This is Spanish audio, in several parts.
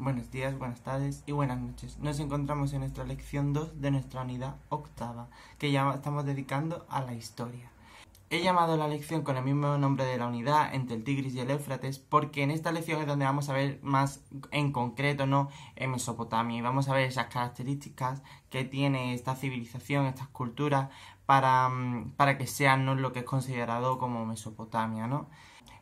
Buenos días, buenas tardes y buenas noches. Nos encontramos en nuestra lección 2 de nuestra unidad octava, que ya estamos dedicando a la historia. He llamado la lección con el mismo nombre de la unidad, entre el Tigris y el Éufrates, porque en esta lección es donde vamos a ver más en concreto, ¿no?, en Mesopotamia, y vamos a ver esas características que tiene esta civilización, estas culturas, para que sean, ¿no?, lo que es considerado como Mesopotamia, ¿no?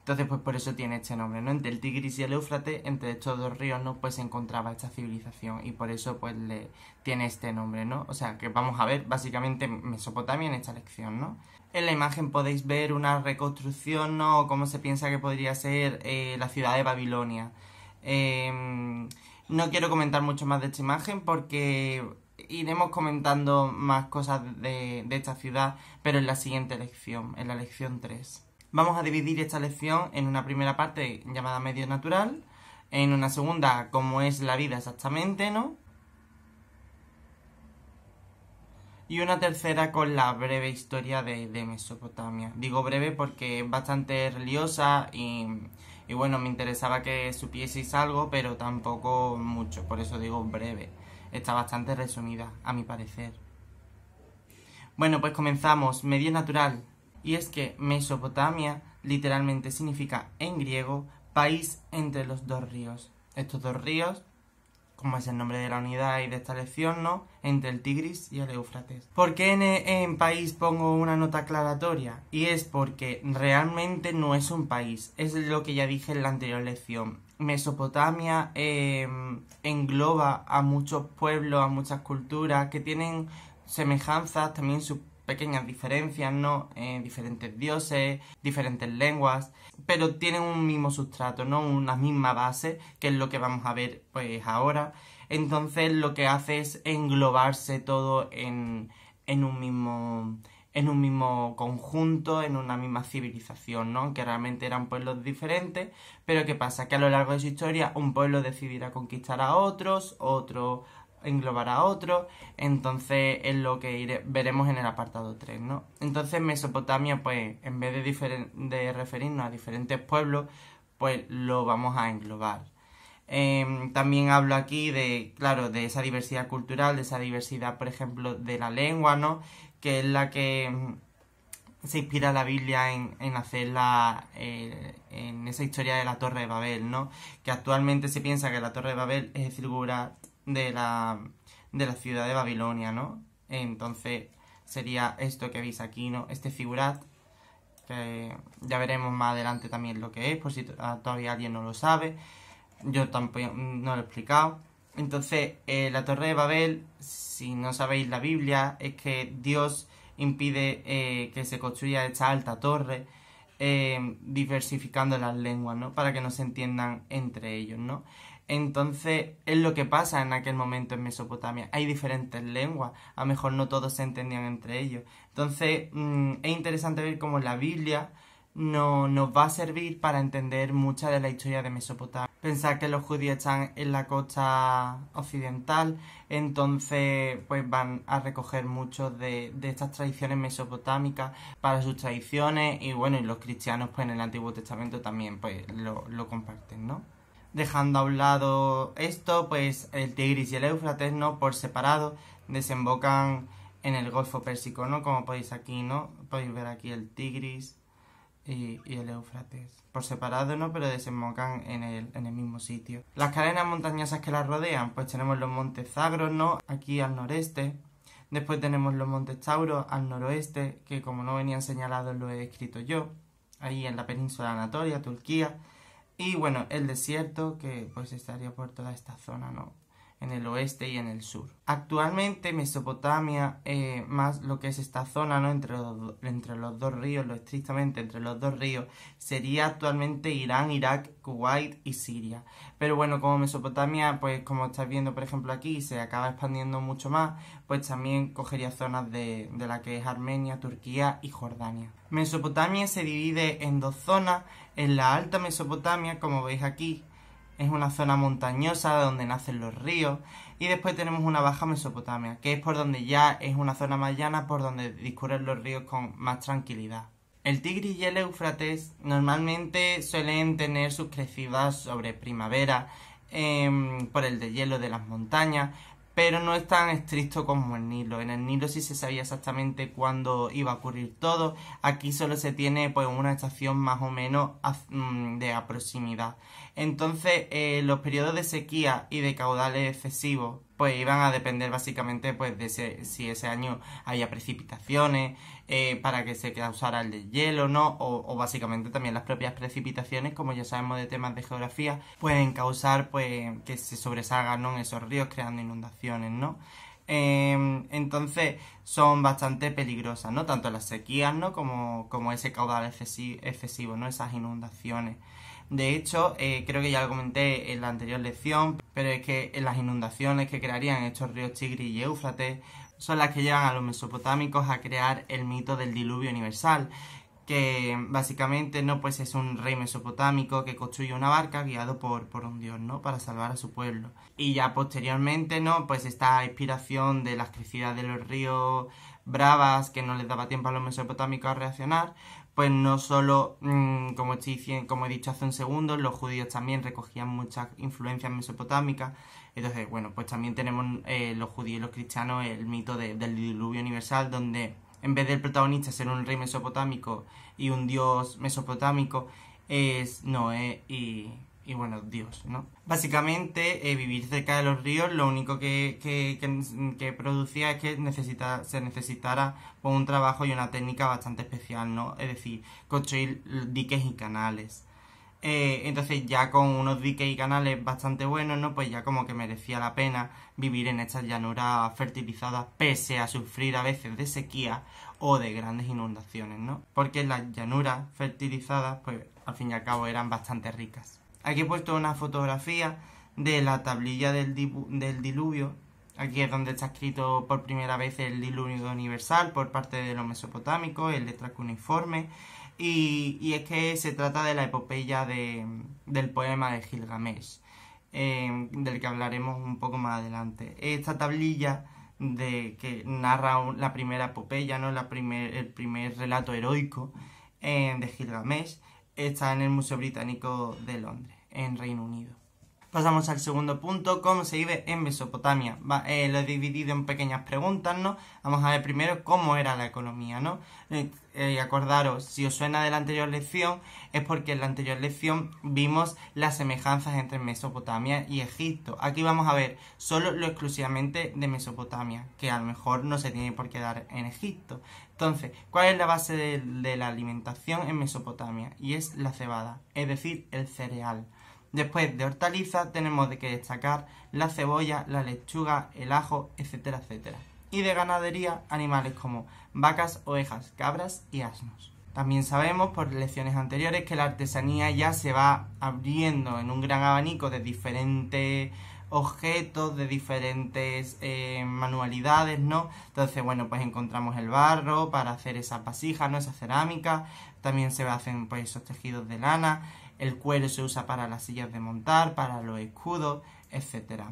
Entonces, pues por eso tiene este nombre, ¿no? Entre el Tigris y el Éufrates, entre estos dos ríos, ¿no?, pues se encontraba esta civilización y por eso, pues, le tiene este nombre, ¿no? O sea, que vamos a ver básicamente Mesopotamia en esta lección, ¿no? En la imagen podéis ver una reconstrucción, ¿no?, o cómo se piensa que podría ser la ciudad de Babilonia. No quiero comentar mucho más de esta imagen porque iremos comentando más cosas de esta ciudad, pero en la siguiente lección, en la lección 3. Vamos a dividir esta lección en una primera parte llamada medio natural, en una segunda cómo es la vida exactamente, ¿no?, y una tercera con la breve historia de Mesopotamia. Digo breve porque es bastante religiosa y bueno, me interesaba que supieseis algo, pero tampoco mucho, por eso digo breve. Está bastante resumida, a mi parecer. Bueno, pues comenzamos. Medio natural. Y es que Mesopotamia literalmente significa en griego país entre los dos ríos. Estos dos ríos, como es el nombre de la unidad y de esta lección, ¿no?, entre el Tigris y el Éufrates. ¿Por qué en país pongo una nota aclaratoria? Y es porque realmente no es un país, es lo que ya dije en la anterior lección. Mesopotamia engloba a muchos pueblos, a muchas culturas que tienen semejanzas, también sus pequeñas diferencias, ¿no?, diferentes dioses, diferentes lenguas, pero tienen un mismo sustrato, ¿no?, una misma base, que es lo que vamos a ver pues ahora. Entonces lo que hace es englobarse todo en un mismo conjunto, en una misma civilización, ¿no?, que realmente eran pueblos diferentes, pero ¿qué pasa? Que a lo largo de su historia un pueblo decidirá conquistar a otros, otro englobar a otro, entonces es lo que veremos en el apartado 3, ¿no? Entonces Mesopotamia, pues en vez de referirnos a diferentes pueblos, pues lo vamos a englobar. También hablo aquí de, claro, de esa diversidad cultural, de esa diversidad, por ejemplo, de la lengua, ¿no?, que es la que se inspira la Biblia en hacerla en esa historia de la Torre de Babel, ¿no?, que actualmente se piensa que la Torre de Babel es el figura de la ciudad de Babilonia, ¿no? Entonces sería esto que veis aquí, ¿no?, este figurat, que ya veremos más adelante también lo que es, por si todavía alguien no lo sabe. Yo tampoco no lo he explicado. Entonces, la Torre de Babel, si no sabéis la Biblia, es que Dios impide que se construya esta alta torre, diversificando las lenguas, ¿no?, para que no se entiendan entre ellos, ¿no? Entonces, es lo que pasa en aquel momento en Mesopotamia. Hay diferentes lenguas, a lo mejor no todos se entendían entre ellos. Entonces, es interesante ver cómo la Biblia nos va a servir para entender mucha de la historia de Mesopotamia. Pensar que los judíos están en la costa occidental, entonces pues van a recoger muchos de estas tradiciones mesopotámicas para sus tradiciones, y bueno, y los cristianos pues en el Antiguo Testamento también pues lo comparten, ¿no? Dejando a un lado esto, pues el Tigris y el Éufrates, ¿no?, por separado desembocan en el Golfo Pérsico, ¿no?, como podéis aquí, ¿no? Podéis ver aquí el Tigris y el Éufrates por separado, ¿no?, pero desembocan en el mismo sitio. Las cadenas montañosas que las rodean, pues tenemos los montes Zagros, ¿no?, aquí al noreste. Después tenemos los montes Tauros al noroeste, que como no venían señalados lo he escrito yo, ahí en la península de Anatolia, Turquía. Y bueno, el desierto, que pues estaría por toda esta zona, ¿no?, en el oeste y en el sur. Actualmente Mesopotamia, más lo que es esta zona, ¿no?, entre los dos ríos, lo estrictamente entre los dos ríos, sería actualmente Irán, Irak, Kuwait y Siria. Pero bueno, como Mesopotamia, pues como estáis viendo por ejemplo aquí, se acaba expandiendo mucho más, pues también cogería zonas de la que es Armenia, Turquía y Jordania. Mesopotamia se divide en dos zonas. En la alta Mesopotamia, como veis aquí, es una zona montañosa donde nacen los ríos, y después tenemos una baja Mesopotamia, que es por donde ya es una zona más llana, por donde discurren los ríos con más tranquilidad. El Tigris y el Éufrates normalmente suelen tener sus crecidas sobre primavera por el deshielo de las montañas, pero no es tan estricto como el Nilo. En el Nilo sí se sabía exactamente cuándo iba a ocurrir todo. Aquí solo se tiene pues una estación más o menos de proximidad. Entonces los periodos de sequía y de caudales excesivos pues iban a depender básicamente pues de si ese año había precipitaciones para que se causara el deshielo, ¿no? O básicamente también las propias precipitaciones, como ya sabemos de temas de geografía, pueden causar pues que se sobresalgan, ¿no?, esos ríos creando inundaciones, ¿no? Entonces son bastante peligrosas, ¿no? Tanto las sequías, ¿no?, como ese caudal excesivo, ¿no?, esas inundaciones. De hecho, creo que ya lo comenté en la anterior lección, pero es que las inundaciones que crearían estos ríos Tigris y Éufrates son las que llevan a los mesopotámicos a crear el mito del diluvio universal, que básicamente, ¿no?, pues es un rey mesopotámico que construye una barca guiado por un dios, ¿no?, para salvar a su pueblo. Y ya posteriormente, ¿no?, pues esta inspiración de las crecidas de los ríos bravas, que no les daba tiempo a los mesopotámicos a reaccionar, pues no solo, como he dicho hace un segundo, los judíos también recogían muchas influencias mesopotámicas. Entonces, bueno, pues también tenemos los judíos y los cristianos el mito del diluvio universal, donde en vez del protagonista ser un rey mesopotámico y un dios mesopotámico, es Noé y bueno, Dios, ¿no? Básicamente, vivir cerca de los ríos lo único que producía es que se necesitara pues, un trabajo y una técnica bastante especial, ¿no? Es decir, construir diques y canales. Entonces ya con unos diques y canales bastante buenos, ¿no?, pues ya como que merecía la pena vivir en estas llanuras fertilizadas pese a sufrir a veces de sequía o de grandes inundaciones, ¿no? Porque las llanuras fertilizadas pues al fin y al cabo eran bastante ricas. Aquí he puesto una fotografía de la tablilla del diluvio. Aquí es donde está escrito por primera vez el diluvio universal por parte de los mesopotámicos, en letra cuneiforme. Y es que se trata de la epopeya del poema de Gilgamesh, del que hablaremos un poco más adelante. Esta tablilla que narra la primera epopeya, ¿no?, el primer relato heroico de Gilgamesh, está en el Museo Británico de Londres, en Reino Unido. Pasamos al segundo punto, cómo se vive en Mesopotamia. Lo he dividido en pequeñas preguntas, ¿no? Vamos a ver primero cómo era la economía, ¿no? Acordaros, si os suena de la anterior lección, es porque en la anterior lección vimos las semejanzas entre Mesopotamia y Egipto. Aquí vamos a ver solo lo exclusivamente de Mesopotamia, que a lo mejor no se tiene por qué dar en Egipto. Entonces, ¿cuál es la base de la alimentación en Mesopotamia? Y es la cebada, es decir, el cereal. Después de hortalizas tenemos que destacar la cebolla, la lechuga, el ajo, etcétera, etcétera. Y de ganadería, animales como vacas, ovejas, cabras y asnos. También sabemos por lecciones anteriores que la artesanía ya se va abriendo en un gran abanico de diferentes objetos, de diferentes manualidades, ¿no? Entonces, bueno, pues encontramos el barro para hacer esas vasijas, ¿no?, esa cerámica. También se hacen pues esos tejidos de lana. El cuero se usa para las sillas de montar, para los escudos, etc.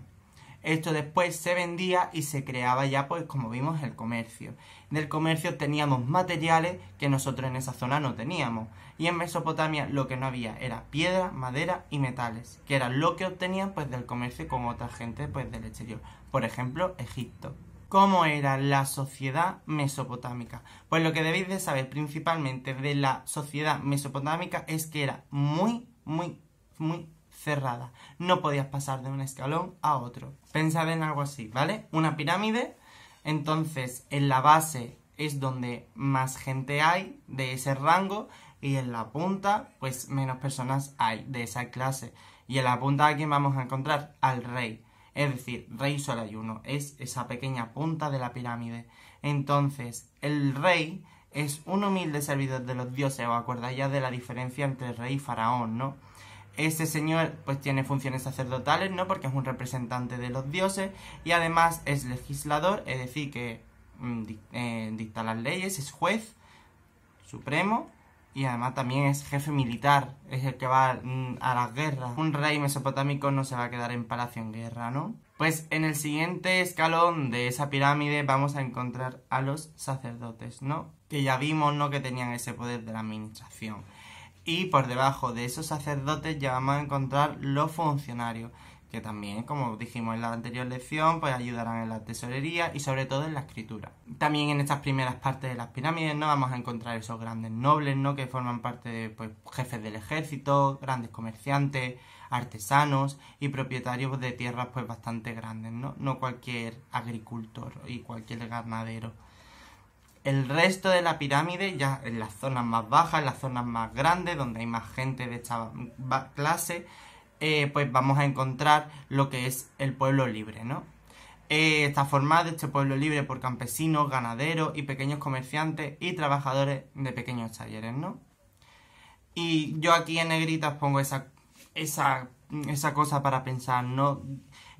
Esto después se vendía y se creaba ya, pues como vimos, el comercio. Del comercio teníamos materiales que nosotros en esa zona no teníamos. Y en Mesopotamia lo que no había era piedra, madera y metales, que era lo que obtenían pues del comercio con otra gente pues del exterior. Por ejemplo, Egipto. ¿Cómo era la sociedad mesopotámica? Pues lo que debéis de saber principalmente de la sociedad mesopotámica es que era muy, muy, muy cerrada. No podías pasar de un escalón a otro. Pensad en algo así, ¿vale? Una pirámide, entonces en la base es donde más gente hay de ese rango y en la punta pues menos personas hay de esa clase. Y en la punta, ¿a quién vamos a encontrar? Al rey. Es decir, rey solo hay uno, es esa pequeña punta de la pirámide. Entonces, el rey es un humilde servidor de los dioses. ¿Os acordáis ya de la diferencia entre rey y faraón, no? Este señor pues tiene funciones sacerdotales, ¿no?, porque es un representante de los dioses y además es legislador, es decir, que dicta las leyes, es juez supremo. Y además también es jefe militar, es el que va a las guerras. Un rey mesopotámico no se va a quedar en palacio en guerra, ¿no? Pues en el siguiente escalón de esa pirámide vamos a encontrar a los sacerdotes, ¿no? Que ya vimos, ¿no?, que tenían ese poder de la administración. Y por debajo de esos sacerdotes ya vamos a encontrar los funcionarios, que también, como dijimos en la anterior lección, pues ayudarán en la tesorería y sobre todo en la escritura. También en estas primeras partes de las pirámides, ¿no? Vamos a encontrar esos grandes nobles, ¿no? Que forman parte de, pues, jefes del ejército, grandes comerciantes, artesanos y propietarios de tierras pues bastante grandes, ¿no? No cualquier agricultor y cualquier ganadero. El resto de la pirámide, ya en las zonas más bajas, en las zonas más grandes, donde hay más gente de esta clase, pues vamos a encontrar lo que es el pueblo libre, ¿no? Está formado este pueblo libre por campesinos, ganaderos y pequeños comerciantes y trabajadores de pequeños talleres, ¿no? Y yo aquí en negritas pongo esa cosa para pensar, ¿no?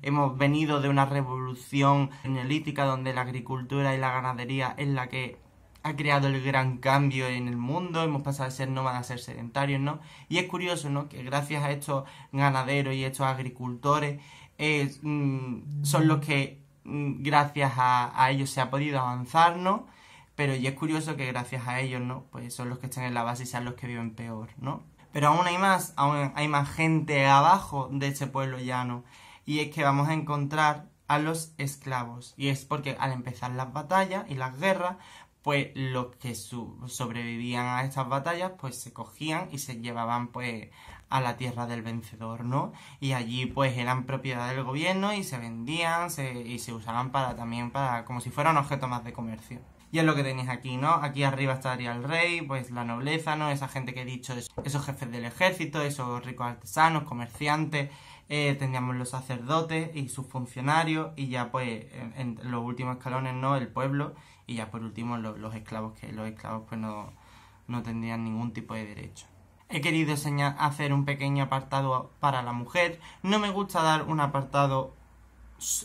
Hemos venido de una revolución neolítica donde la agricultura y la ganadería es la que ha creado el gran cambio en el mundo. Hemos pasado de ser nómadas a ser sedentarios, ¿no? Y es curioso, ¿no? Que gracias a estos ganaderos y estos agricultores son los que gracias a ellos se ha podido avanzar, ¿no? Pero y es curioso que gracias a ellos, ¿no? Pues son los que están en la base y sean los que viven peor, ¿no? Pero aún hay más gente abajo de ese pueblo llano. Y es que vamos a encontrar a los esclavos. Y es porque al empezar las batallas y las guerras, pues los que sobrevivían a estas batallas, pues se cogían y se llevaban pues a la tierra del vencedor, ¿no? Y allí pues eran propiedad del gobierno y se vendían y se usaban también para como si fuera un objeto más de comercio. Y es lo que tenéis aquí, ¿no? Aquí arriba estaría el rey, pues la nobleza, ¿no? Esa gente que he dicho, esos jefes del ejército, esos ricos artesanos, comerciantes, tendríamos los sacerdotes y sus funcionarios, y ya pues en los últimos escalones, ¿no? El pueblo, y ya por último los esclavos, que los esclavos pues no tendrían ningún tipo de derecho. He querido hacer un pequeño apartado para la mujer. No me gusta dar un apartado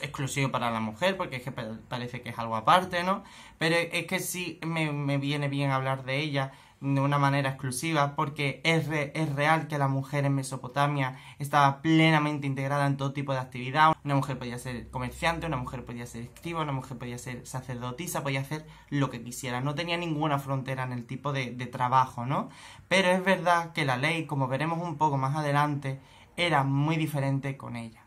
exclusivo para la mujer porque es que parece que es algo aparte, ¿no? Pero es que sí me viene bien hablar de ella de una manera exclusiva porque es real que la mujer en Mesopotamia estaba plenamente integrada en todo tipo de actividad. Una mujer podía ser comerciante, una mujer podía ser escriba, una mujer podía ser sacerdotisa, podía hacer lo que quisiera, no tenía ninguna frontera en el tipo de trabajo, ¿no? Pero es verdad que la ley, como veremos un poco más adelante, era muy diferente con ella.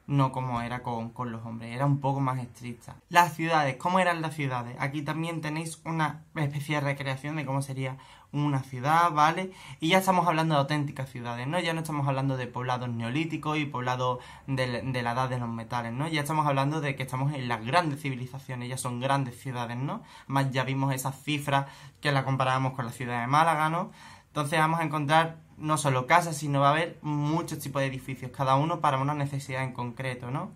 No como era con los hombres, era un poco más estricta. Las ciudades, ¿cómo eran las ciudades? Aquí también tenéis una especie de recreación de cómo sería una ciudad, ¿vale? Y ya estamos hablando de auténticas ciudades, ¿no? Ya no estamos hablando de poblados neolíticos y poblados de la edad de los metales, ¿no? Ya estamos hablando de que estamos en las grandes civilizaciones, ya son grandes ciudades, ¿no? Más ya vimos esas cifras que la comparábamos con la ciudad de Málaga, ¿no? Entonces vamos a encontrar no solo casas, sino va a haber muchos tipos de edificios, cada uno para una necesidad en concreto, ¿no?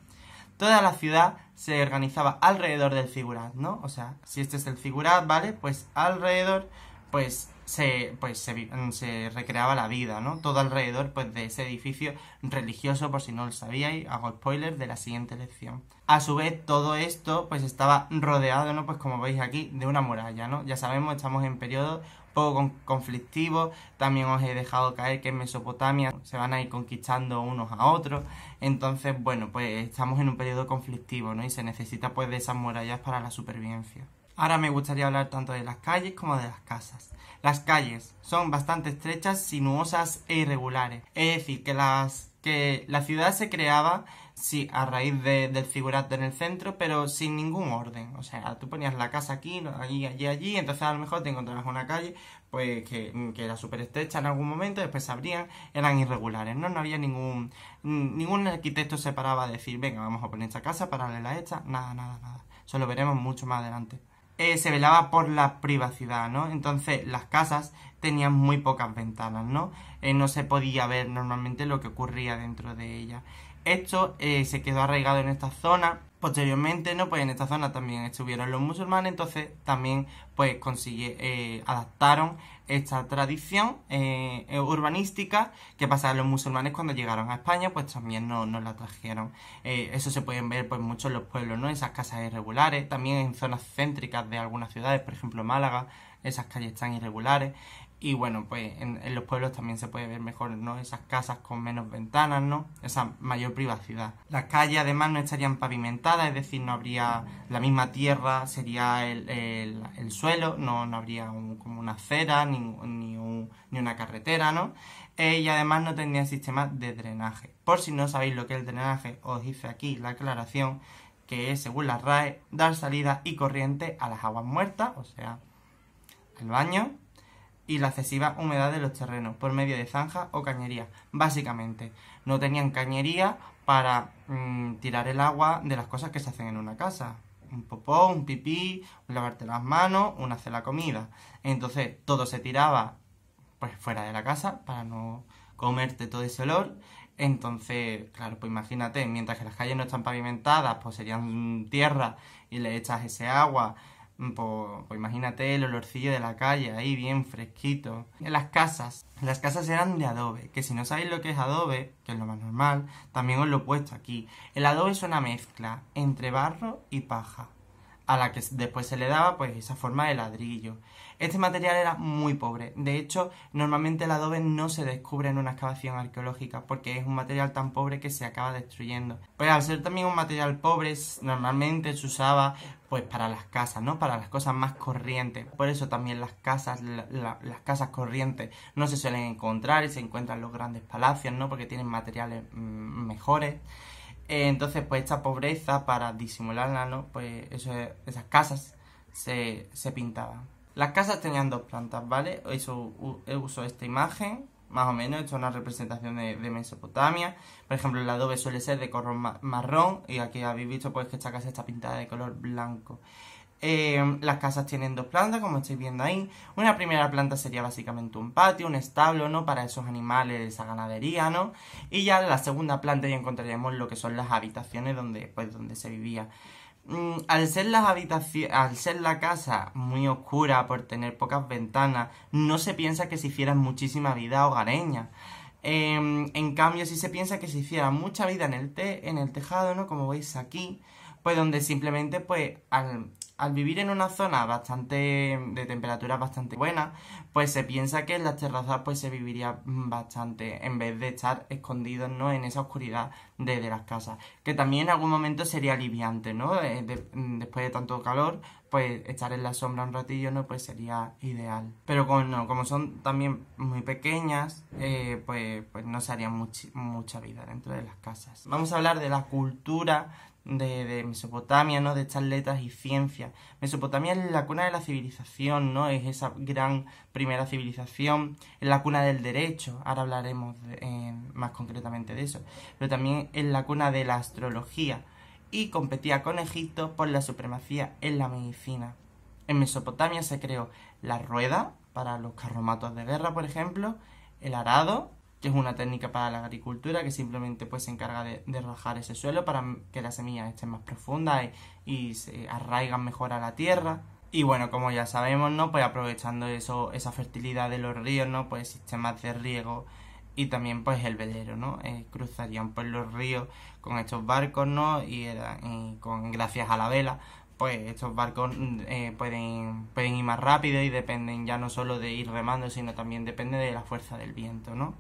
Toda la ciudad se organizaba alrededor del zigurat, ¿no? O sea, si este es el zigurat, ¿vale? Pues alrededor, pues se recreaba la vida, ¿no? Todo alrededor, pues, de ese edificio religioso, por si no lo sabíais, hago spoiler de la siguiente lección. A su vez, todo esto, pues, estaba rodeado, ¿no? Pues, como veis aquí, de una muralla, ¿no? Ya sabemos, estamos en periodo poco conflictivo. También os he dejado caer que en Mesopotamia se van a ir conquistando unos a otros. Entonces, bueno, pues estamos en un periodo conflictivo, ¿no? Y se necesita pues de esas murallas para la supervivencia. Ahora me gustaría hablar tanto de las calles como de las casas. Las calles son bastante estrechas, sinuosas e irregulares. Es decir, que la ciudad se creaba, sí, a raíz del zigurat en el centro, pero sin ningún orden. O sea, tú ponías la casa aquí, allí, entonces a lo mejor te encontrabas una calle pues que era súper estrecha en algún momento, después se abrían, eran irregulares, ¿no? No había ningún arquitecto se paraba a decir, venga, vamos a poner esta casa paralela a esta, nada. Eso lo veremos mucho más adelante. Se velaba por la privacidad, ¿no? Entonces las casas tenían muy pocas ventanas, ¿no? No se podía ver normalmente lo que ocurría dentro de ellas. Esto se quedó arraigado en esta zona. Posteriormente, ¿no? Pues en esta zona también estuvieron los musulmanes, entonces también pues adaptaron esta tradición urbanística que pasaban los musulmanes cuando llegaron a España, pues también nos la trajeron. Eso se pueden ver pues mucho en los pueblos, ¿no? Esas casas irregulares, también en zonas céntricas de algunas ciudades, por ejemplo Málaga, esas calles están irregulares. Y bueno, pues en los pueblos también se puede ver mejor, ¿no? Esas casas con menos ventanas, ¿no? Esa mayor privacidad. Las calles además no estarían pavimentadas, es decir, no habría la misma tierra, sería el suelo, no habría como una acera ni una carretera, ¿no? Y además no tenía sistema de drenaje. Por si no sabéis lo que es el drenaje, os hice aquí la aclaración, que es, según la RAE, dar salida y corriente a las aguas muertas, o sea, el baño, y la excesiva humedad de los terrenos por medio de zanjas o cañerías. Básicamente, no tenían cañería para tirar el agua de las cosas que se hacen en una casa. Un popó, un pipí, un lavarte las manos, un hacer la comida. Entonces, todo se tiraba pues fuera de la casa para no comerte todo ese olor. Entonces, claro, pues imagínate, mientras que las calles no están pavimentadas, pues serían tierra y le echas ese agua, pues imagínate el olorcillo de la calle ahí bien fresquito. En las casas eran de adobe, que si no sabéis lo que es adobe, que es lo más normal, también os lo he puesto aquí. El adobe es una mezcla entre barro y paja, a la que después se le daba pues esa forma de ladrillo. Este material era muy pobre. De hecho, normalmente el adobe no se descubre en una excavación arqueológica porque es un material tan pobre que se acaba destruyendo. Pero al ser también un material pobre, normalmente se usaba pues para las casas, ¿no? Para las cosas más corrientes. Por eso también las casas, las casas corrientes no se suelen encontrar y se encuentran los grandes palacios, ¿no? Porque tienen materiales mejores. Entonces, pues esta pobreza, para disimularla, ¿no? Pues esas casas se pintaban. Las casas tenían dos plantas, ¿vale? Uso esta imagen, más o menos, esto es una representación de Mesopotamia. Por ejemplo, el adobe suele ser de color marrón, y aquí habéis visto pues que esta casa está pintada de color blanco. Las casas tienen dos plantas, como estáis viendo ahí. Una primera planta sería básicamente un patio, un establo, ¿no? Para esos animales de esa ganadería, ¿no? Y ya en la segunda planta ya encontraríamos lo que son las habitaciones donde se vivía. Al ser la casa muy oscura por tener pocas ventanas, no se piensa que se hiciera muchísima vida hogareña. En cambio, sí se piensa que se hiciera mucha vida en el tejado, ¿no? Como veis aquí, pues donde simplemente, pues, al vivir en una zona de temperaturas bastante buenas, pues se piensa que en las terrazas pues se viviría bastante, en vez de estar escondidos, ¿no? En esa oscuridad de las casas. Que también en algún momento sería aliviante, ¿no? Después de tanto calor, pues estar en la sombra un ratillo, ¿no? Pues sería ideal. Pero como son también muy pequeñas, pues no se haría mucha vida dentro de las casas. Vamos a hablar de la cultura de Mesopotamia, ¿no? De estas letras y ciencias. Mesopotamia es la cuna de la civilización, ¿no? Es esa gran primera civilización, es la cuna del derecho, ahora hablaremos más concretamente de eso, pero también es la cuna de la astrología, y competía con Egipto por la supremacía en la medicina. En Mesopotamia se creó la rueda para los carromatos de guerra, por ejemplo, el arado, que es una técnica para la agricultura que simplemente pues se encarga de rajar ese suelo para que las semillas estén más profundas y se arraigan mejor a la tierra. Y bueno, como ya sabemos, ¿no? Pues aprovechando esa fertilidad de los ríos, ¿no? Pues sistemas de riego y también pues el velero, ¿no? Cruzarían pues los ríos con estos barcos, ¿no? Y gracias a la vela, pues estos barcos pueden ir más rápido y dependen ya no solo de ir remando, sino también depende de la fuerza del viento, ¿no?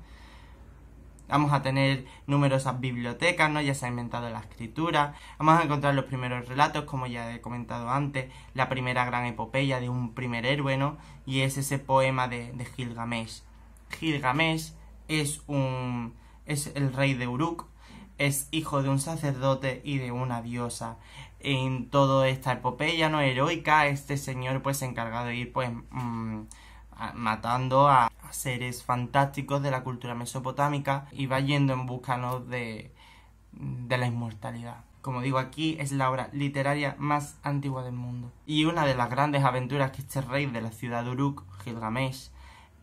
Vamos a tener numerosas bibliotecas, ¿no? Ya se ha inventado la escritura. Vamos a encontrar los primeros relatos, como ya he comentado antes, la primera gran epopeya de un primer héroe, ¿no? Y es ese poema de Gilgamesh. Gilgamesh es el rey de Uruk, es hijo de un sacerdote y de una diosa. En toda esta epopeya, ¿no? Heroica, este señor pues se encarga de ir pues matando a seres fantásticos de la cultura mesopotámica y va yendo en busca, ¿no? de la inmortalidad. Como digo, aquí es la obra literaria más antigua del mundo. Y una de las grandes aventuras que este rey de la ciudad de Uruk, Gilgamesh,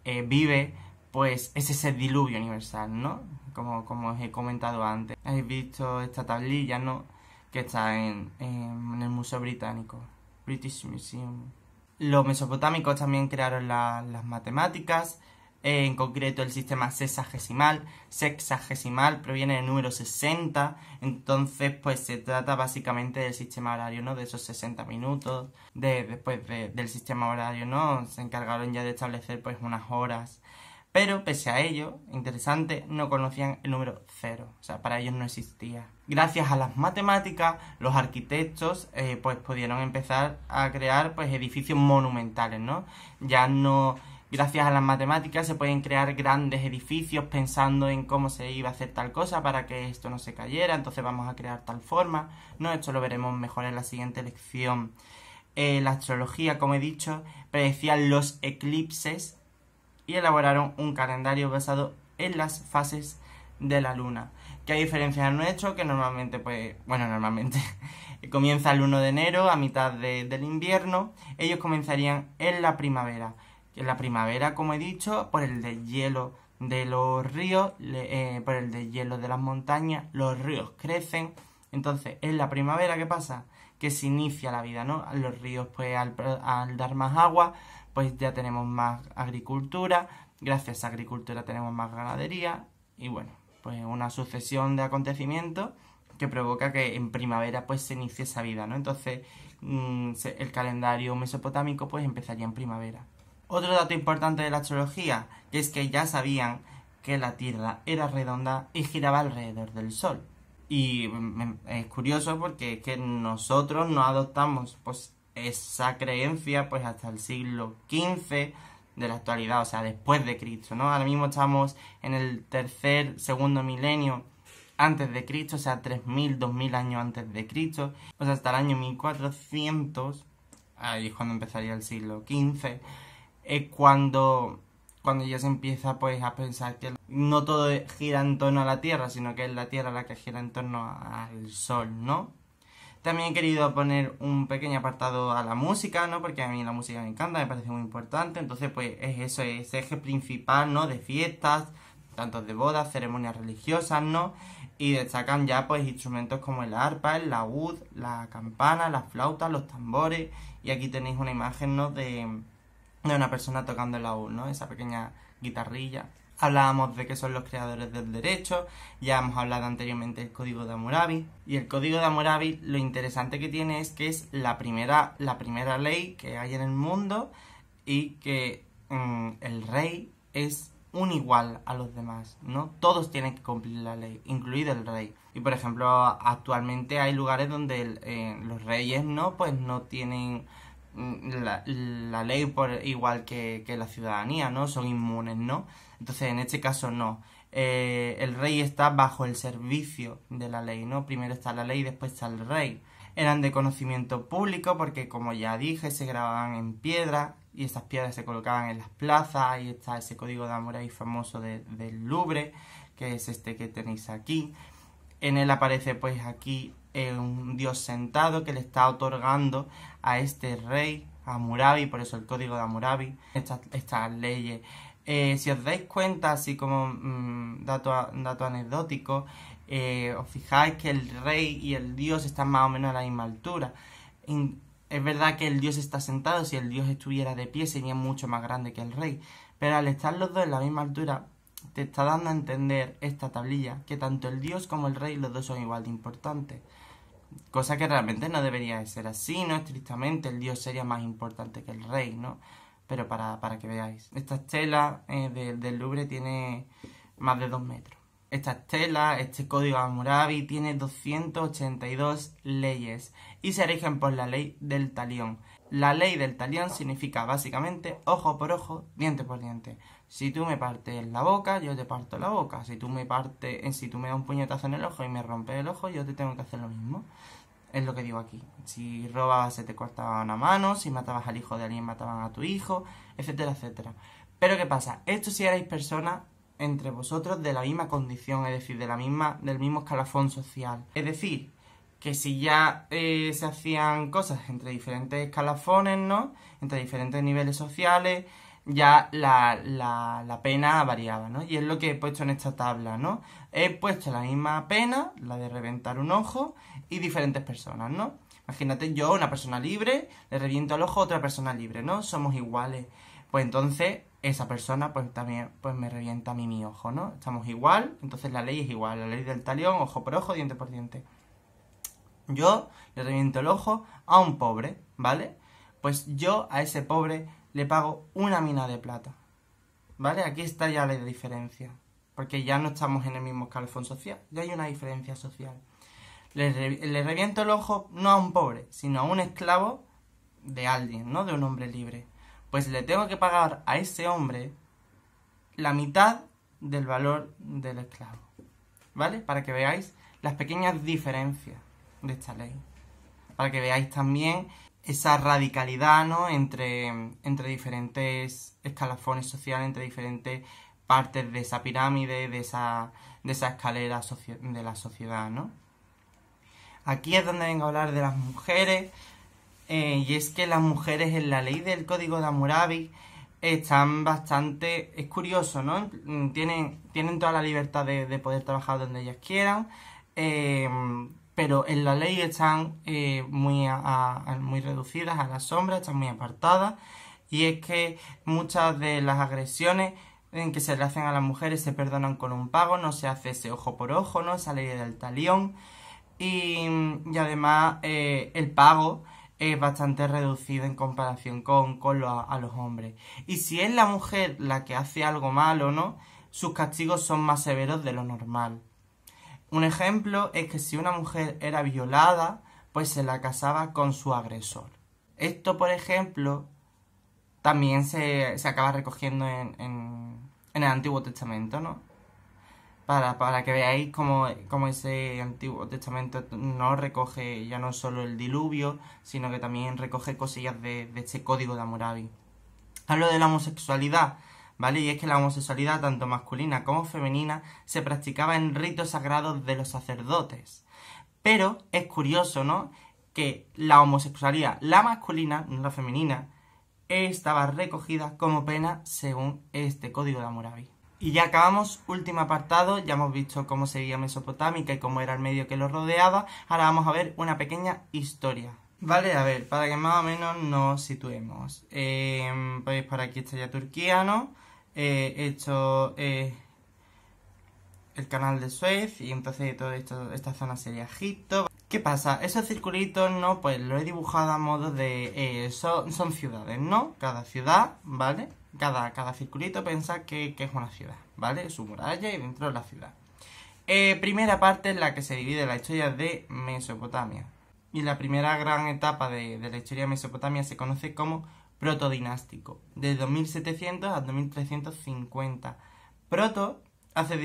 vive, pues es ese diluvio universal, ¿no? Como os he comentado antes. Habéis visto esta tablilla, ¿no? Que está en el Museo Británico, British Museum. Los mesopotámicos también crearon las matemáticas, en concreto el sistema sexagesimal. Sexagesimal proviene del número 60, entonces pues se trata básicamente del sistema horario, ¿no? De esos 60 minutos. Después del sistema horario, ¿no? Se encargaron ya de establecer pues unas horas. Pero pese a ello, interesante, no conocían el número 0, o sea, para ellos no existía. Gracias a las matemáticas, los arquitectos pues pudieron empezar a crear pues edificios monumentales, ¿no? Ya no Gracias a las matemáticas se pueden crear grandes edificios pensando en cómo se iba a hacer tal cosa para que esto no se cayera, entonces vamos a crear tal forma, ¿no? Esto lo veremos mejor en la siguiente lección. La astrología, como he dicho, predecía los eclipses y elaboraron un calendario basado en las fases de la luna. Que a diferencia del nuestro, que normalmente, comienza el 1 de enero, a mitad del invierno, ellos comenzarían en la primavera. En la primavera, como he dicho, por el deshielo de los ríos, por el deshielo de las montañas, los ríos crecen. Entonces, en la primavera, ¿qué pasa? Que se inicia la vida, ¿no? Los ríos, pues, al dar más agua, pues ya tenemos más agricultura. Gracias a agricultura tenemos más ganadería. Y bueno, pues una sucesión de acontecimientos que provoca que en primavera pues se inicie esa vida, ¿no? Entonces el calendario mesopotámico pues empezaría en primavera. Otro dato importante de la astrología, que es que ya sabían que la Tierra era redonda y giraba alrededor del Sol. Y es curioso porque es que nosotros no adoptamos pues esa creencia pues hasta el siglo XV de la actualidad, o sea, después de Cristo, ¿no? Ahora mismo estamos en el segundo milenio antes de Cristo, o sea, 3000, 2000 años antes de Cristo, o sea, hasta el año 1400, ahí es cuando empezaría el siglo XV, es cuando ya se empieza pues a pensar que no todo gira en torno a la Tierra, sino que es la Tierra la que gira en torno al Sol, ¿no? También he querido poner un pequeño apartado a la música, ¿no? Porque a mí la música me encanta, me parece muy importante. Entonces, pues es eso, es eje principal, ¿no? De fiestas, tanto de bodas, ceremonias religiosas, ¿no? Y destacan ya, pues, instrumentos como el arpa, el laúd, la campana, las flautas, los tambores. Y aquí tenéis una imagen, ¿no? De una persona tocando el laúd, ¿no? Esa pequeña guitarrilla. Hablábamos de que son los creadores del derecho, ya hemos hablado anteriormente del Código de Hammurabi, y el Código de Hammurabi lo interesante que tiene es que es la primera ley que hay en el mundo y que el rey es un igual a los demás, ¿no? Todos tienen que cumplir la ley, incluido el rey. Y por ejemplo, actualmente hay lugares donde los reyes, ¿no? Pues no tienen la ley por igual que la ciudadanía, ¿no? Son inmunes, ¿no? Entonces, en este caso no. El rey está bajo el servicio de la ley, ¿no? Primero está la ley y después está el rey. Eran de conocimiento público porque, como ya dije, se grababan en piedra y esas piedras se colocaban en las plazas. Ahí está ese código de Hammurabi famoso del Louvre, que es este que tenéis aquí. En él aparece, pues, aquí un dios sentado que le está otorgando a este rey, a Hammurabi, por eso el código de Hammurabi, estas leyes. Si os dais cuenta, así como dato anecdótico, os fijáis que el rey y el dios están más o menos a la misma altura. Es verdad que el dios está sentado, si el dios estuviera de pie sería mucho más grande que el rey, pero al estar los dos en la misma altura, te está dando a entender esta tablilla que tanto el dios como el rey, los dos son igual de importantes. Cosa que realmente no debería de ser así, ¿no? Estrictamente el dios sería más importante que el rey, ¿no? Pero para que veáis. Esta estela del Louvre tiene más de 2 metros. Esta estela, este código Hammurabi, tiene 282 leyes y se rigen por la ley del talión. La ley del talión significa básicamente ojo por ojo, diente por diente. Si tú me partes la boca, yo te parto la boca. Si tú me das un puñetazo en el ojo y me rompes el ojo, yo te tengo que hacer lo mismo. Es lo que digo aquí. Si robabas, se te cortaba una mano. Si matabas al hijo de alguien, mataban a tu hijo, etcétera, etcétera. Pero ¿qué pasa? Esto si erais personas entre vosotros de la misma condición, es decir, del mismo escalafón social. Es decir, que si ya se hacían cosas entre diferentes escalafones, ¿no? Entre diferentes niveles sociales, ya la pena variaba, ¿no? Y es lo que he puesto en esta tabla, ¿no? He puesto la misma pena, la de reventar un ojo, y diferentes personas, ¿no? Imagínate yo, una persona libre, le reviento el ojo a otra persona libre, ¿no? Somos iguales. Pues entonces, esa persona pues también pues me revienta a mí mi ojo, ¿no? Estamos igual, entonces la ley es igual, la ley del talión, ojo por ojo, diente por diente. Yo le reviento el ojo a un pobre, ¿vale? Pues yo a ese pobre le pago una mina de plata, ¿vale? Aquí está ya la diferencia, porque ya no estamos en el mismo escalafón social, ya hay una diferencia social. Le reviento el ojo no a un pobre, sino a un esclavo de alguien, ¿no? De un hombre libre. pues le tengo que pagar a ese hombre la mitad del valor del esclavo, ¿vale? Para que veáis las pequeñas diferencias de esta ley, para que veáis también esa radicalidad, ¿no? entre diferentes escalafones sociales, entre diferentes partes de esa pirámide, de esa escalera de la sociedad, ¿no? Aquí es donde vengo a hablar de las mujeres, y es que las mujeres en la ley del Código de Hammurabi están bastante... Es curioso, ¿no? Tienen toda la libertad de poder trabajar donde ellas quieran, pero en la ley están muy reducidas a la sombra, están muy apartadas, y es que muchas de las agresiones en que se le hacen a las mujeres se perdonan con un pago, no se hace ese ojo por ojo, ¿no? Esa ley del talión, y además el pago es bastante reducido en comparación a los hombres. Y si es la mujer la que hace algo malo, ¿no? Sus castigos son más severos de lo normal. Un ejemplo es que si una mujer era violada, pues se la casaba con su agresor. Esto, por ejemplo, también se acaba recogiendo en el Antiguo Testamento, ¿no? Para que veáis cómo ese Antiguo Testamento no recoge ya no solo el diluvio, sino que también recoge cosillas de este Código de Hammurabi. Hablo de la homosexualidad, ¿vale? Y es que la homosexualidad, tanto masculina como femenina, se practicaba en ritos sagrados de los sacerdotes. Pero es curioso, ¿no? Que la homosexualidad, la masculina, no la femenina, estaba recogida como pena según este Código de Hammurabi. Y ya acabamos, último apartado, ya hemos visto cómo seguía Mesopotámica y cómo era el medio que lo rodeaba. Ahora vamos a ver una pequeña historia. Vale, a ver, para que más o menos nos situemos. Pues por aquí está ya Turquía, ¿no? Esto es el canal de Suez y entonces toda esta zona sería Egipto. ¿Qué pasa? Esos circulitos, ¿no? Pues lo he dibujado a modo de... son ciudades, ¿no? Cada ciudad, ¿vale? Cada circulito pensad que es una ciudad, ¿vale? Su muralla y dentro de la ciudad. Primera parte en la que se divide la historia de Mesopotamia. Y la primera gran etapa de la historia de Mesopotamia se conoce como protodinástico, de 2700 a 2350. Proto hace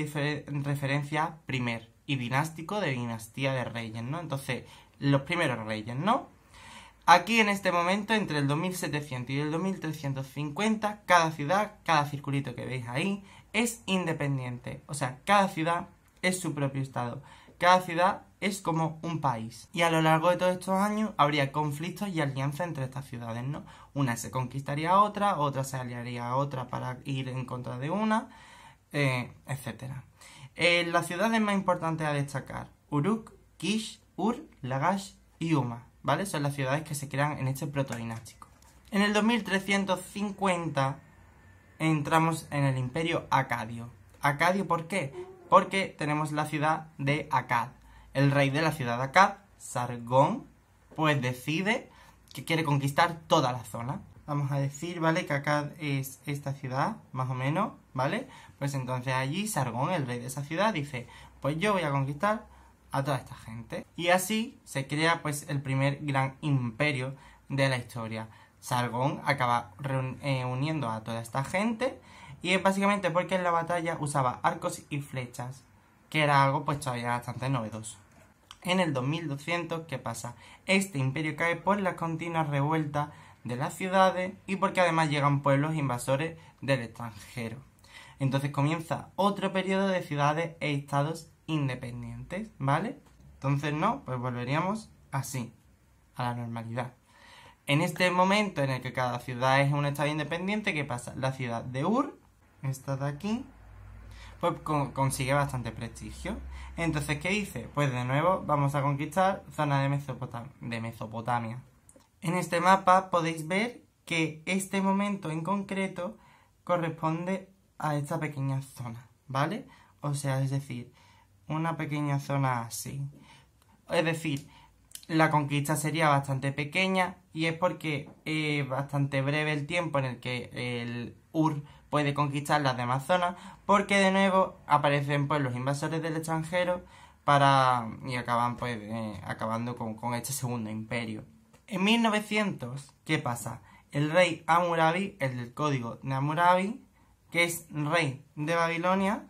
referencia a primer y dinástico de dinastía de reyes, ¿no? Entonces, los primeros reyes, ¿no? Aquí en este momento, entre el 2700 y el 2350, cada ciudad, cada circulito que veis ahí, es independiente. O sea, cada ciudad es su propio estado. Cada ciudad es como un país. Y a lo largo de todos estos años habría conflictos y alianzas entre estas ciudades, ¿no? Una se conquistaría a otra, otra se aliaría a otra para ir en contra de una, etc. Las ciudades más importantes a destacar: Uruk, Kish, Ur, Lagash y Huma, ¿vale? Son las ciudades que se crean en este protodinástico. En el 2350 entramos en el Imperio Acadio. ¿Acadio por qué? Porque tenemos la ciudad de Akkad. El rey de la ciudad de Akkad, Sargón, pues decide que quiere conquistar toda la zona. Vamos a decir, ¿vale? Que Akkad es esta ciudad, más o menos, ¿vale? Pues entonces allí Sargón, el rey de esa ciudad, dice: pues yo voy a conquistar a toda esta gente. Y así se crea pues el primer gran imperio de la historia. Sargón acaba uniendo a toda esta gente, y es básicamente porque en la batalla usaba arcos y flechas, que era algo pues todavía bastante novedoso. En el 2200, ¿qué pasa? Este imperio cae por las continuas revueltas de las ciudades y porque además llegan pueblos invasores del extranjero. Entonces comienza otro periodo de ciudades e estados independientes, ¿vale? Entonces no, pues volveríamos así, a la normalidad. En este momento en el que cada ciudad es un estado independiente, ¿qué pasa? La ciudad de Ur, esta de aquí, pues consigue bastante prestigio. Entonces, ¿qué dice? Pues de nuevo vamos a conquistar zona de Mesopotamia. En este mapa podéis ver que este momento en concreto corresponde a esta pequeña zona, ¿vale? O sea, es decir, una pequeña zona así. Es decir, la conquista sería bastante pequeña y es porque es bastante breve el tiempo en el que el Ur puede conquistar las demás zonas, porque de nuevo aparecen pues los invasores del extranjero y acaban pues acabando con este segundo imperio. En 1900, ¿qué pasa? el rey Hammurabi, el del código de Hammurabi, que es rey de Babilonia,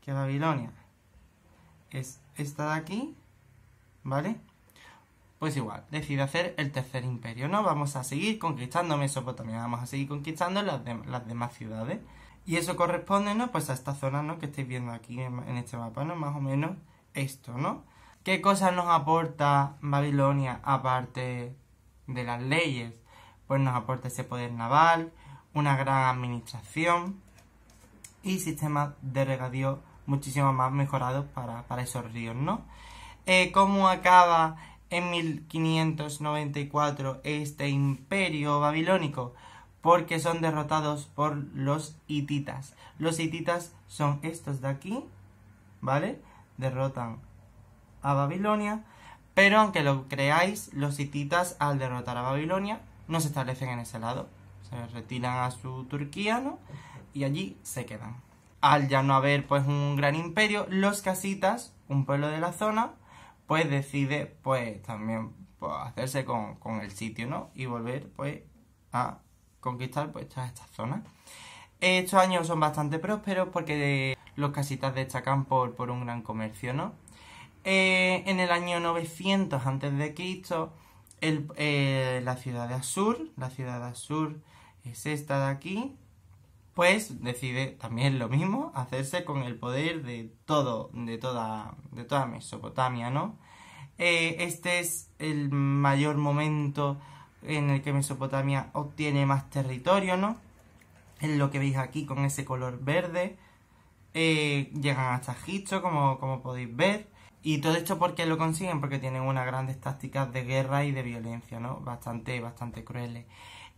que Babilonia es esta de aquí, ¿vale? Pues igual, decide hacer el tercer imperio, ¿no? Vamos a seguir conquistando Mesopotamia, vamos a seguir conquistando las demás ciudades. Y eso corresponde, ¿no? Pues a esta zona, ¿no? Que estáis viendo aquí en este mapa, ¿no? Más o menos esto, ¿no? ¿Qué cosas nos aporta Babilonia aparte de las leyes? Pues nos aporta ese poder naval, una gran administración y sistemas de regadío muchísimo más mejorados para esos ríos, ¿no? ¿Cómo acaba en 1594 este imperio babilónico? Porque son derrotados por los hititas. Los hititas son estos de aquí, ¿vale? Derrotan a Babilonia, pero aunque lo creáis, los hititas al derrotar a Babilonia no se establecen en ese lado. Se retiran a su Turquía, ¿no? Y allí se quedan. Al ya no haber pues un gran imperio, los casitas, un pueblo de la zona, pues decide pues también pues, hacerse con el sitio, ¿no? Y volver pues a conquistar pues todas estas zonas. Estos años son bastante prósperos porque los casitas destacan por un gran comercio, ¿no? En el año 900 a.C., la ciudad de Asur es esta de aquí, pues decide también lo mismo, hacerse con el poder de toda Mesopotamia, ¿no? Este es el mayor momento en el que Mesopotamia obtiene más territorio, ¿no? Es lo que veis aquí con ese color verde. Llegan hasta Egipto, como podéis ver. Y todo esto, ¿por qué lo consiguen? Porque tienen unas grandes tácticas de guerra y de violencia, ¿no? Bastante crueles.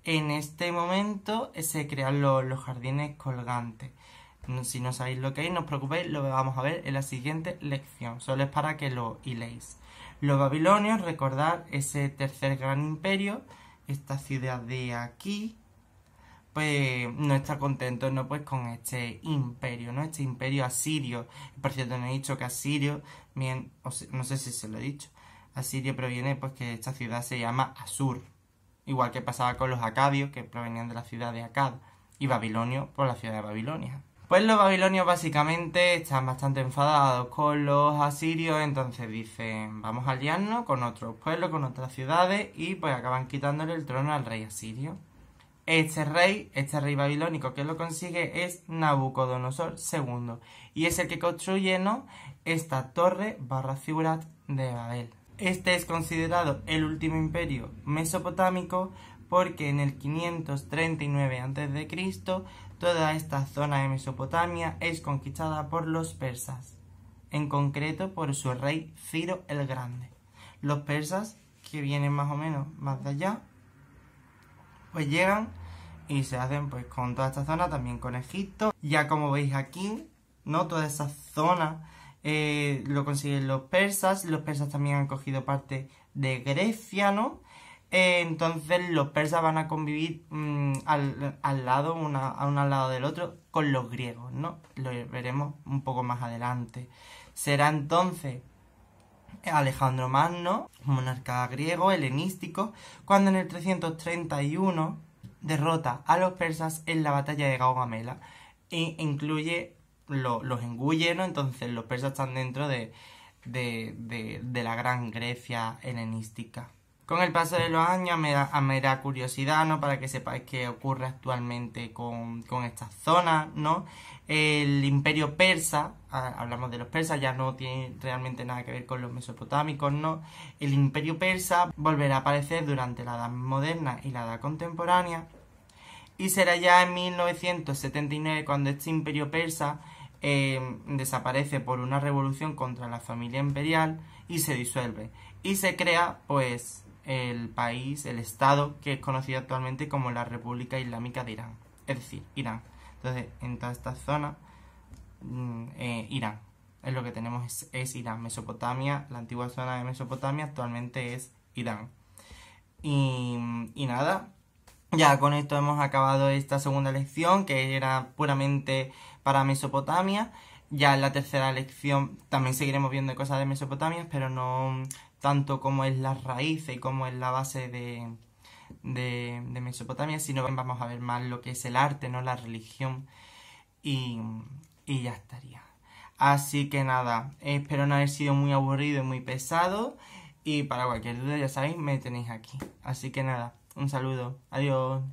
En este momento se crean los jardines colgantes. Si no sabéis lo que es, no os preocupéis, lo vamos a ver en la siguiente lección. Solo es para que lo hiléis. Los babilonios, recordad ese tercer gran imperio, esta ciudad de aquí, pues no está contento, ¿no? Pues con este imperio, ¿no? Este imperio asirio. Por cierto, no he dicho que asirio, bien, no sé si se lo he dicho. Asirio proviene pues que esta ciudad se llama Asur. Igual que pasaba con los acadios, que provenían de la ciudad de Akkad. Y babilonio por la ciudad de Babilonia. Pues los babilonios básicamente están bastante enfadados con los asirios, entonces dicen, vamos a aliarnos con otros pueblos, con otras ciudades, y pues acaban quitándole el trono al rey asirio. Este rey babilónico que lo consigue es Nabucodonosor II, y es el que construye, ¿no?, esta torre /ciudad de Babel. Este es considerado el último imperio mesopotámico porque en el 539 a.C. toda esta zona de Mesopotamia es conquistada por los persas, en concreto por su rey Ciro el Grande. Los persas, que vienen más o menos más de allá, pues llegan y se hacen pues con toda esta zona, también con Egipto. Ya como veis aquí, ¿no?, toda esa zona lo consiguen los persas también han cogido parte de Grecia, ¿no? Entonces los persas van a convivir al lado, a un al lado del otro, con los griegos, ¿no? Lo veremos un poco más adelante. Será entonces Alejandro Magno, monarca griego, helenístico, cuando en el 331 derrota a los persas en la batalla de Gaugamela e los engulle, ¿no? Entonces los persas están dentro de la gran Grecia helenística. Con el paso de los años, a mera curiosidad, ¿no?, para que sepáis qué ocurre actualmente con estas zonas, ¿no? El imperio persa, hablamos de los persas, ya no tiene realmente nada que ver con los mesopotámicos, ¿no? El imperio persa volverá a aparecer durante la Edad Moderna y la Edad Contemporánea, y será ya en 1979 cuando este imperio persa desaparece por una revolución contra la familia imperial y se disuelve. Y se crea, pues, el país, el estado que es conocido actualmente como la República Islámica de Irán, es decir, Irán. Entonces, en toda esta zona, Irán, es lo que tenemos, es Irán. Mesopotamia, la antigua zona de Mesopotamia actualmente es Irán. Y nada, ya con esto hemos acabado esta segunda lección, que era puramente para Mesopotamia. Ya en la tercera lección también seguiremos viendo cosas de Mesopotamia, pero no tanto como es la raíz y como es la base de Mesopotamia, sino que vamos a ver más lo que es el arte, no la religión, y, y ya estaría. Así que nada, espero no haber sido muy aburrido y muy pesado, y para cualquier duda ya sabéis, me tenéis aquí. Así que nada, un saludo, adiós.